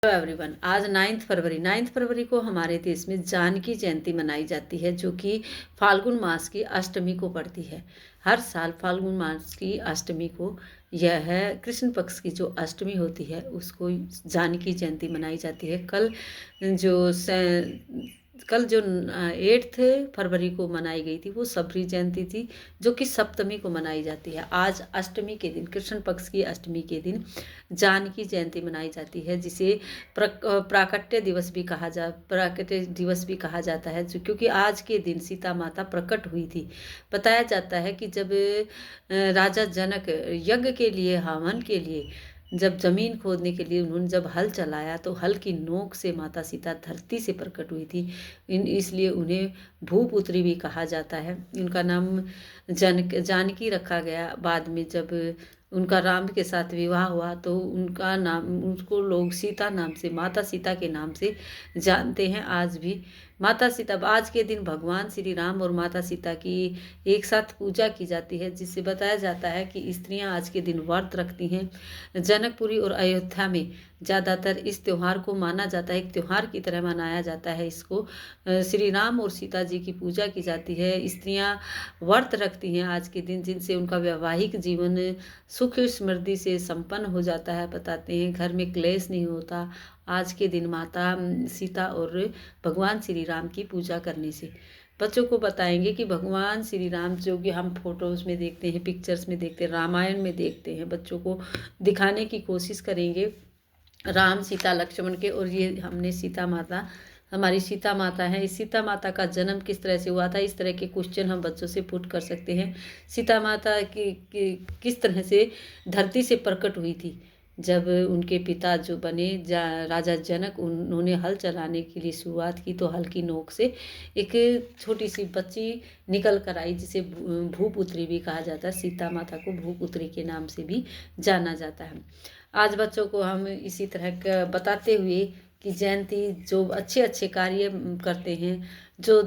Hello everyone. आज 9 फरवरी को हमारे देश में जानकी जयंती मनाई जाती है, जो कि फाल्गुन मास की अष्टमी को पड़ती है। हर साल फाल्गुन मास की अष्टमी को यह कृष्ण पक्ष की जो अष्टमी होती है उसको जानकी जयंती मनाई जाती है। कल जो 8 फरवरी को मनाई गई थी वो सबरी जयंती थी, जो कि सप्तमी को मनाई जाती है। आज अष्टमी के दिन, कृष्ण पक्ष की अष्टमी के दिन जानकी जयंती मनाई जाती है, जिसे प्राकट्य दिवस भी कहा जाता है, क्योंकि आज के दिन सीता माता प्रकट हुई थी। बताया जाता है कि जब राजा जनक यज्ञ के लिए, हवन के लिए, जब जमीन खोदने के लिए उन्होंने जब हल चलाया तो हल की नोक से माता सीता धरती से प्रकट हुई थी। इसलिए उन्हें भूपुत्री भी कहा जाता है। उनका नाम जानकी रखा गया। बाद में जब उनका राम के साथ विवाह हुआ तो उनका नाम, उनको लोग सीता नाम से, माता सीता के नाम से जानते हैं आज भी। माता सीता, आज के दिन भगवान श्री राम और माता सीता की एक साथ पूजा की जाती है, जिससे बताया जाता है कि स्त्रियां आज के दिन व्रत रखती हैं। जनकपुरी और अयोध्या में ज़्यादातर इस त्यौहार को माना जाता है, एक त्यौहार की तरह मनाया जाता है। इसको श्री राम और सीता जी की पूजा की जाती है। स्त्रियां व्रत रखती हैं आज के दिन, जिनसे उनका वैवाहिक जीवन सुख समृद्धि से संपन्न हो जाता है। बताते हैं घर में क्लेश नहीं होता आज के दिन माता सीता और भगवान श्री राम की पूजा करने से। बच्चों को बताएंगे कि भगवान श्री राम, जो कि हम फोटोज़ में देखते हैं, पिक्चर्स में देखते हैं, रामायण में देखते हैं, बच्चों को दिखाने की कोशिश करेंगे राम सीता लक्ष्मण के। और ये हमने सीता माता, हमारी सीता माता है, इस सीता माता का जन्म किस तरह से हुआ था, इस तरह के क्वेश्चन हम बच्चों से पुट कर सकते हैं। सीता माता की किस तरह से धरती से प्रकट हुई थी। जब उनके पिता जो बने राजा जनक, उन्होंने हल चलाने के लिए शुरुआत की तो हल की नोक से एक छोटी सी बच्ची निकल कर आई, जिसे भूपुत्री भी कहा जाता है। सीता माता को भूपुत्री के नाम से भी जाना जाता है। आज बच्चों को हम इसी तरह का बताते हुए कि जयंती जो अच्छे अच्छे कार्य करते हैं, जो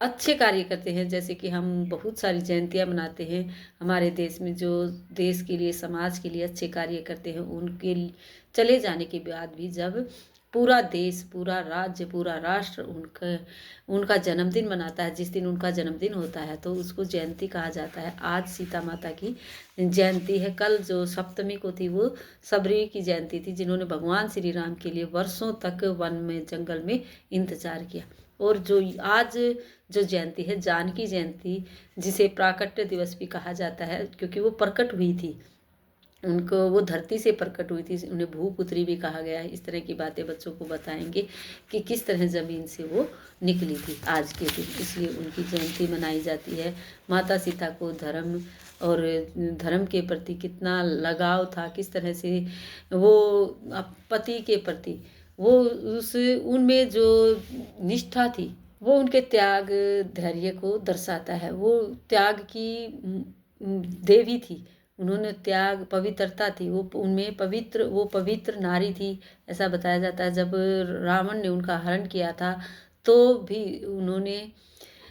अच्छे कार्य करते हैं, जैसे कि हम बहुत सारी जयंतियाँ मनाते हैं हमारे देश में, जो देश के लिए, समाज के लिए अच्छे कार्य करते हैं, उनके चले जाने के बाद भी जब पूरा देश, पूरा राज्य, पूरा राष्ट्र उनका जन्मदिन मनाता है, जिस दिन उनका जन्मदिन होता है तो उसको जयंती कहा जाता है। आज सीता माता की जयंती है। कल जो सप्तमी को थी वो सबरी की जयंती थी, जिन्होंने भगवान श्री राम के लिए वर्षों तक वन में, जंगल में इंतजार किया। और जो आज जो जयंती है, जानकी जयंती, जिसे प्राकट्य दिवस भी कहा जाता है, क्योंकि वो प्रकट हुई थी, उनको वो धरती से प्रकट हुई थी, उन्हें भूपुत्री भी कहा गया है। इस तरह की बातें बच्चों को बताएंगे कि किस तरह ज़मीन से वो निकली थी आज के दिन, इसलिए उनकी जयंती मनाई जाती है। माता सीता को धर्म के प्रति कितना लगाव था, किस तरह से वो पति के प्रति वो उनमें जो निष्ठा थी, वो उनके त्याग धैर्य को दर्शाता है। वो त्याग की देवी थी, उन्होंने त्याग, पवित्रता थी वो उनमें, वो पवित्र नारी थी, ऐसा बताया जाता है। जब रावण ने उनका हरण किया था तो भी उन्होंने,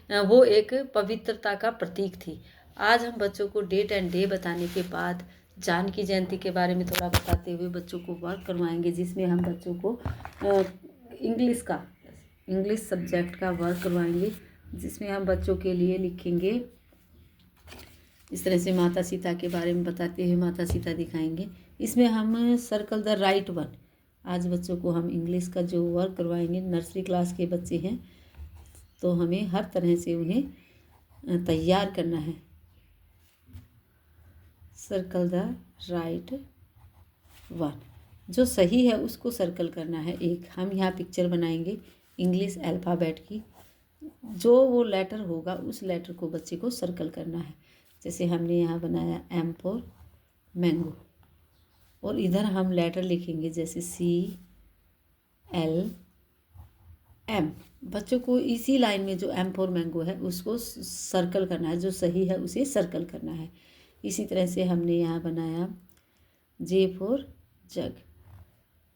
वो एक पवित्रता का प्रतीक थी। आज हम बच्चों को डेट एंड डे बताने के बाद जानकी जयंती के बारे में थोड़ा बताते हुए बच्चों को वर्क करवाएंगे, जिसमें हम बच्चों को इंग्लिश सब्जेक्ट का वर्क करवाएंगे, जिसमें हम बच्चों के लिए लिखेंगे। इस तरह से माता सीता के बारे में बताते हुए माता सीता दिखाएंगे। इसमें हम सर्कल द राइट वन, आज बच्चों को हम इंग्लिश का जो वर्क करवाएंगे, नर्सरी क्लास के बच्चे हैं तो हमें हर तरह से उन्हें तैयार करना है। सर्कल द राइट वन, जो सही है उसको सर्कल करना है। एक हम यहाँ पिक्चर बनाएंगे इंग्लिश अल्फ़ाबेट की, जो वो लेटर होगा उस लेटर को बच्चे को सर्कल करना है। जैसे हमने यहाँ बनाया M फॉर मैंगो, और इधर हम लेटर लिखेंगे जैसे CLM। बच्चों को इसी लाइन में जो M फॉर मैंगो है उसको सर्कल करना है, जो सही है उसे सर्कल करना है। इसी तरह से हमने यहाँ बनाया J फॉर जग।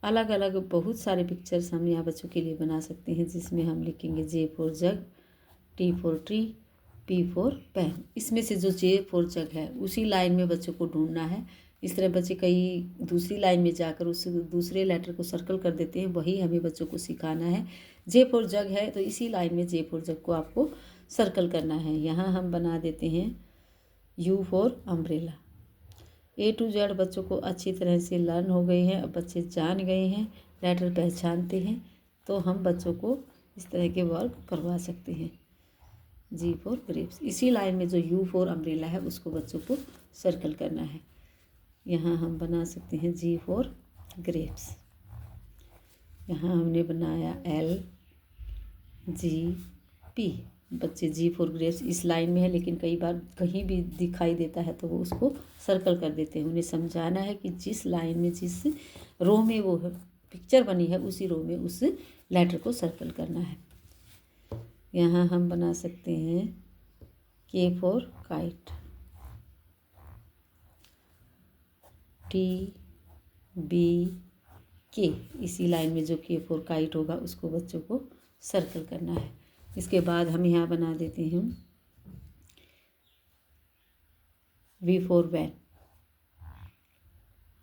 अलग अलग बहुत सारे पिक्चर्स हम यहाँ बच्चों के लिए बना सकते हैं, जिसमें हम लिखेंगे J for jug, T for tree, P for pen. इसमें से जो J फॉर जग है उसी लाइन में बच्चों को ढूंढना है। इस तरह बच्चे कई दूसरी लाइन में जाकर उस दूसरे लेटर को सर्कल कर देते हैं, वही हमें बच्चों को सिखाना है। जे फॉर जग है तो इसी लाइन में जे फॉर जग को आपको सर्कल करना है। यहाँ हम बना देते हैं U for umbrella. A to Z बच्चों को अच्छी तरह से लर्न हो गई है, अब बच्चे जान गए हैं, लेटर पहचानते हैं, तो हम बच्चों को इस तरह के वर्क करवा सकते हैं। जी फॉर ग्रेप्स, इसी लाइन में जो यू फॉर अम्ब्रेला है उसको बच्चों को सर्कल करना है। यहाँ हम बना सकते हैं जी फॉर ग्रेप्स। यहाँ हमने बनाया एल जी पी। बच्चे जी फॉर ग्रेप्स इस लाइन में है, लेकिन कई बार कहीं भी दिखाई देता है तो वो उसको सर्कल कर देते हैं। उन्हें समझाना है कि जिस लाइन में, जिस रो में वो पिक्चर बनी है, उसी रो में उस लेटर को सर्कल करना है। यहाँ हम बना सकते हैं के फॉर काइट, टी बी के, इसी लाइन में जो के फॉर काइट होगा उसको बच्चों को सर्कल करना है। इसके बाद हम यहाँ बना देते हैं वी फॉर वैन।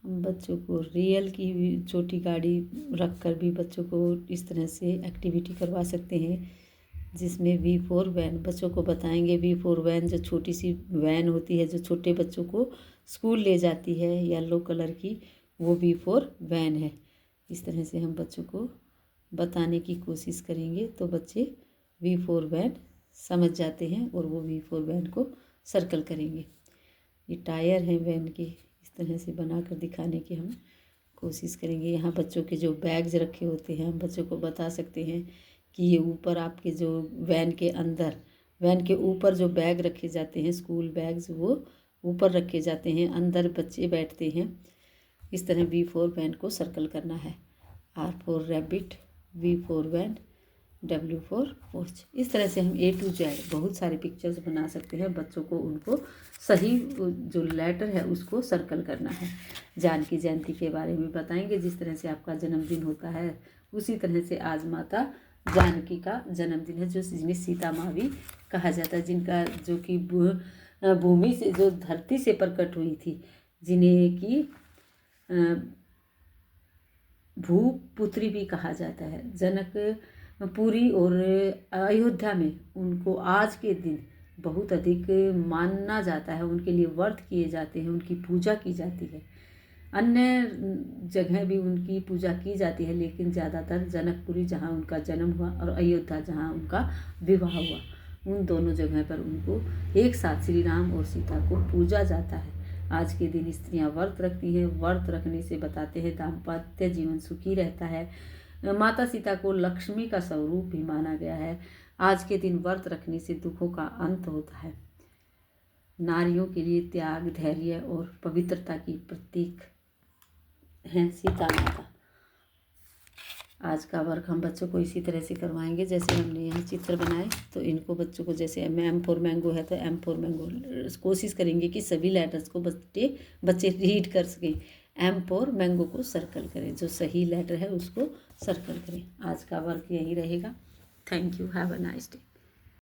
हम बच्चों को रियल की छोटी गाड़ी रख कर भी बच्चों को इस तरह से एक्टिविटी करवा सकते हैं, जिसमें वी फॉर वैन बच्चों को बताएंगे। वी फॉर वैन जो छोटी सी वैन होती है जो छोटे बच्चों को स्कूल ले जाती है, येलो कलर की, वो वी फॉर वैन है। इस तरह से हम बच्चों को बताने की कोशिश करेंगे तो बच्चे वी फॉर वैन समझ जाते हैं और वो वी फॉर वैन को सर्कल करेंगे। ये टायर हैं वैन के, इस तरह से बना कर दिखाने की हम कोशिश करेंगे। यहाँ बच्चों के जो बैग्स रखे होते हैं हम बच्चों को बता सकते हैं कि ये ऊपर आपके जो वैन के अंदर, वैन के ऊपर जो बैग रखे जाते हैं, स्कूल बैग्स, वो ऊपर रखे जाते हैं, अंदर बच्चे बैठते हैं। इस तरह वी फॉर वैन को सर्कल करना है। R for rabbit, V for van, W for watch. इस तरह से हम ए टू जेड बहुत सारे पिक्चर्स बना सकते हैं। बच्चों को उनको सही जो लेटर है उसको सर्कल करना है। जानकी जयंती के बारे में बताएंगे। जिस तरह से आपका जन्मदिन होता है उसी तरह से आज माता जानकी का जन्मदिन है, जो जिन्हें सीता माँ भी कहा जाता है, जिनका जो कि भूमि से, जो धरती से प्रकट हुई थी, जिन्हें कि भूपुत्री भी कहा जाता है। जनकपुरी और अयोध्या में उनको आज के दिन बहुत अधिक माना जाता है, उनके लिए व्रत किए जाते हैं, उनकी पूजा की जाती है। अन्य जगह भी उनकी पूजा की जाती है, लेकिन ज़्यादातर जनकपुरी जहाँ उनका जन्म हुआ और अयोध्या जहाँ उनका विवाह हुआ, उन दोनों जगह पर उनको एक साथ श्री राम और सीता को पूजा जाता है। आज के दिन स्त्रियां व्रत रखती हैं। व्रत रखने से बताते हैं दाम्पत्य जीवन सुखी रहता है। माता सीता को लक्ष्मी का स्वरूप भी माना गया है। आज के दिन व्रत रखने से दुखों का अंत होता है। नारियों के लिए त्याग, धैर्य और पवित्रता की प्रतीक हैं सीता माता। आज का वर्क हम बच्चों को इसी तरह से करवाएंगे। जैसे हमने यहाँ चित्र बनाए तो इनको बच्चों को, जैसे एम फॉर मैंगो है तो एम फॉर मैंगो, कोशिश करेंगे कि सभी लेटर्स को बच्चे रीड कर सकें। एम फॉर मैंगो को सर्कल करें, जो सही लेटर है उसको सर्कल करें। आज का वर्क यही रहेगा। Thank you, have a nice day.